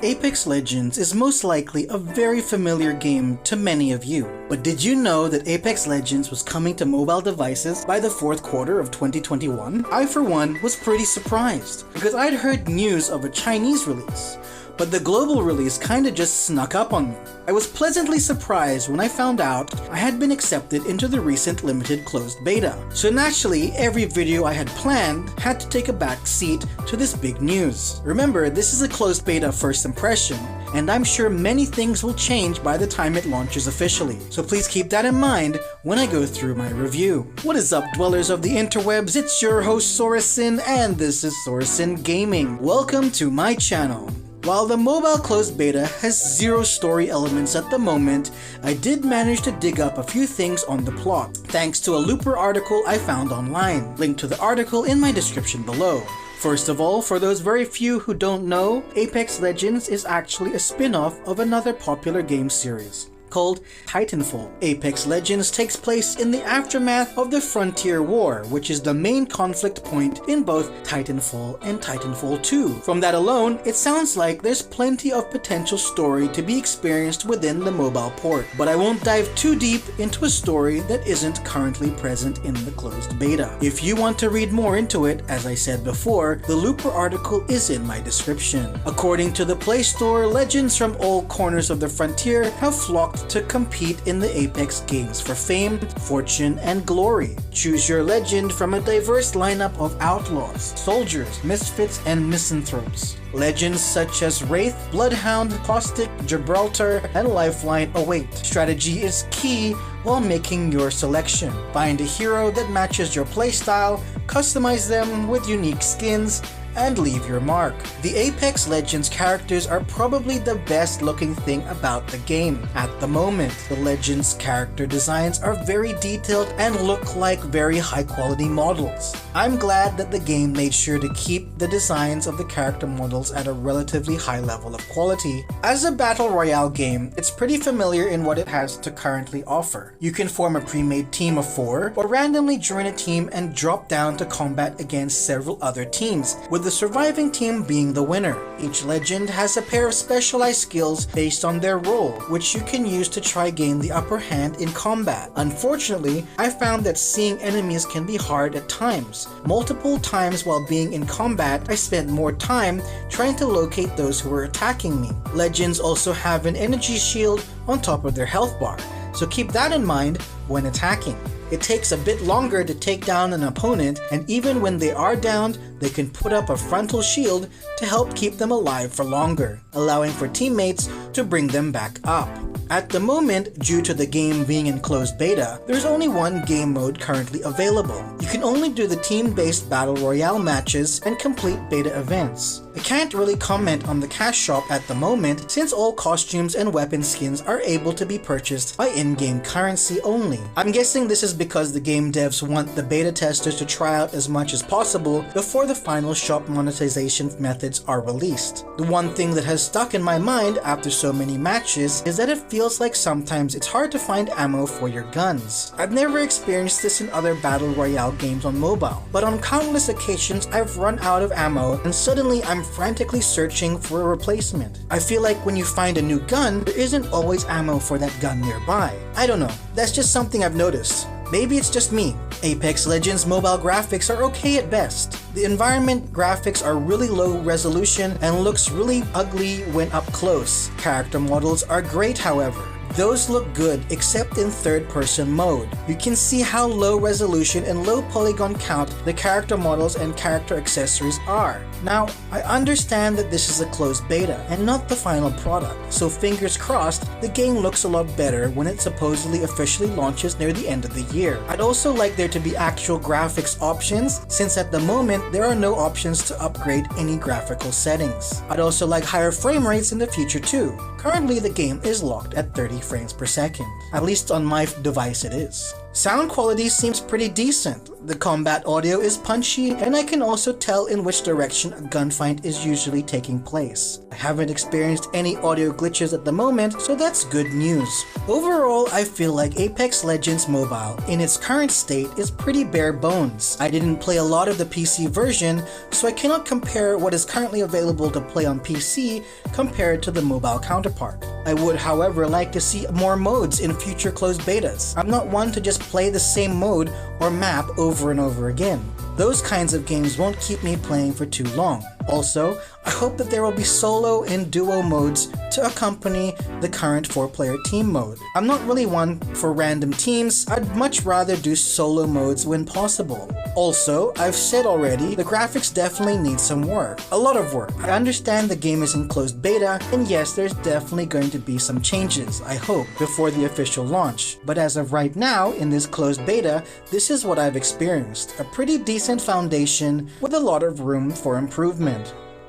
Apex Legends is most likely a very familiar game to many of you. But did you know that Apex Legends was coming to mobile devices by the fourth quarter of 2021? I, for one, was pretty surprised, because I'd heard news of a Chinese release, but the global release kinda just snuck up on me. I was pleasantly surprised when I found out I had been accepted into the recent limited closed beta. So naturally, every video I had planned had to take a back seat to this big news. Remember, this is a closed beta first impression, and I'm sure many things will change by the time it launches officially. So please keep that in mind when I go through my review. What is up, dwellers of the interwebs? It's your host Sorasyn, and this is Sorasyn Gaming. Welcome to my channel. While the mobile closed beta has zero story elements at the moment, I did manage to dig up a few things on the plot, thanks to a Looper article I found online. Link to the article in my description below. First of all, for those very few who don't know, Apex Legends is actually a spin-off of another popular game series called Titanfall. Apex Legends takes place in the aftermath of the Frontier War, which is the main conflict point in both Titanfall and Titanfall 2. From that alone, it sounds like there's plenty of potential story to be experienced within the mobile port, but I won't dive too deep into a story that isn't currently present in the closed beta. If you want to read more into it, as I said before, the Looper article is in my description. According to the Play Store, legends from all corners of the frontier have flocked to compete in the Apex games for fame, fortune, and glory. Choose your legend from a diverse lineup of outlaws, soldiers, misfits, and misanthropes. Legends such as Wraith, Bloodhound, Caustic, Gibraltar, and Lifeline await. Strategy is key while making your selection. Find a hero that matches your playstyle, customize them with unique skins, and leave your mark. The Apex Legends characters are probably the best looking thing about the game. At the moment, the Legends character designs are very detailed and look like very high quality models. I'm glad that the game made sure to keep the designs of the character models at a relatively high level of quality. As a battle royale game, it's pretty familiar in what it has to currently offer. You can form a pre-made team of 4 or randomly join a team and drop down to combat against several other teams, with the surviving team being the winner. Each legend has a pair of specialized skills based on their role, which you can use to try gain the upper hand in combat. Unfortunately, I found that seeing enemies can be hard at times. Multiple times while being in combat, I spent more time trying to locate those who were attacking me. Legends also have an energy shield on top of their health bar, so keep that in mind when attacking. It takes a bit longer to take down an opponent, and even when they are downed, they can put up a frontal shield to help keep them alive for longer, allowing for teammates to bring them back up. At the moment, due to the game being in closed beta, there's only one game mode currently available. You can only do the team-based battle royale matches and complete beta events. I can't really comment on the cash shop at the moment, since all costumes and weapon skins are able to be purchased by in-game currency only. I'm guessing this is because the game devs want the beta testers to try out as much as possible before the final shop monetization methods are released. The one thing that has stuck in my mind after so many matches is that it feels like sometimes it's hard to find ammo for your guns. I've never experienced this in other battle royale games on mobile, but on countless occasions I've run out of ammo and suddenly I'm frantically searching for a replacement. I feel like when you find a new gun, there isn't always ammo for that gun nearby. I don't know, that's just something I've noticed. Maybe it's just me. Apex Legends mobile graphics are okay at best. The environment graphics are really low resolution and looks really ugly when up close. Character models are great, however. Those look good except in third-person mode. You can see how low resolution and low polygon count the character models and character accessories are. Now, I understand that this is a closed beta and not the final product, so fingers crossed the game looks a lot better when it supposedly officially launches near the end of the year. I'd also like there to be actual graphics options, since at the moment there are no options to upgrade any graphical settings. I'd also like higher frame rates in the future too. Currently the game is locked at 30 frames per second. At least on my device it is. Sound quality seems pretty decent. The combat audio is punchy, and I can also tell in which direction a gunfight is usually taking place. I haven't experienced any audio glitches at the moment, so that's good news. Overall, I feel like Apex Legends Mobile in its current state is pretty bare bones. I didn't play a lot of the PC version, so I cannot compare what is currently available to play on PC compared to the mobile counterpart. I would, however, like to see more modes in future closed betas. I'm not one to just play the same mode or map over and over again. Those kinds of games won't keep me playing for too long. Also, I hope that there will be solo and duo modes to accompany the current 4-player team mode. I'm not really one for random teams. I'd much rather do solo modes when possible. Also, I've said already, the graphics definitely need some work. A lot of work. I understand the game is in closed beta, and yes, there's definitely going to be some changes, I hope, before the official launch. But as of right now, in this closed beta, this is what I've experienced. A pretty decent foundation with a lot of room for improvement.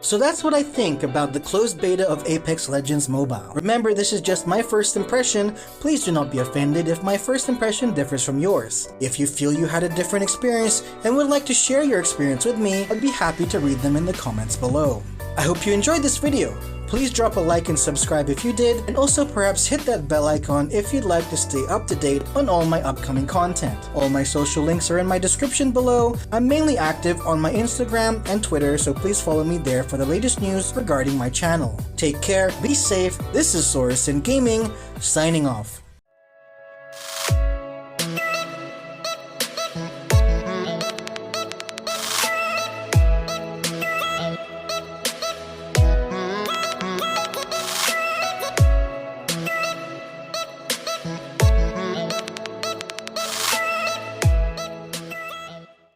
So that's what I think about the closed beta of Apex Legends Mobile. Remember, this is just my first impression. Please do not be offended if my first impression differs from yours. If you feel you had a different experience and would like to share your experience with me, I'd be happy to read them in the comments below. I hope you enjoyed this video. Please drop a like and subscribe if you did, and also perhaps hit that bell icon if you'd like to stay up to date on all my upcoming content. All my social links are in my description below. I'm mainly active on my Instagram and Twitter, so please follow me there for the latest news regarding my channel. Take care, be safe. This is sorasynngaming, signing off.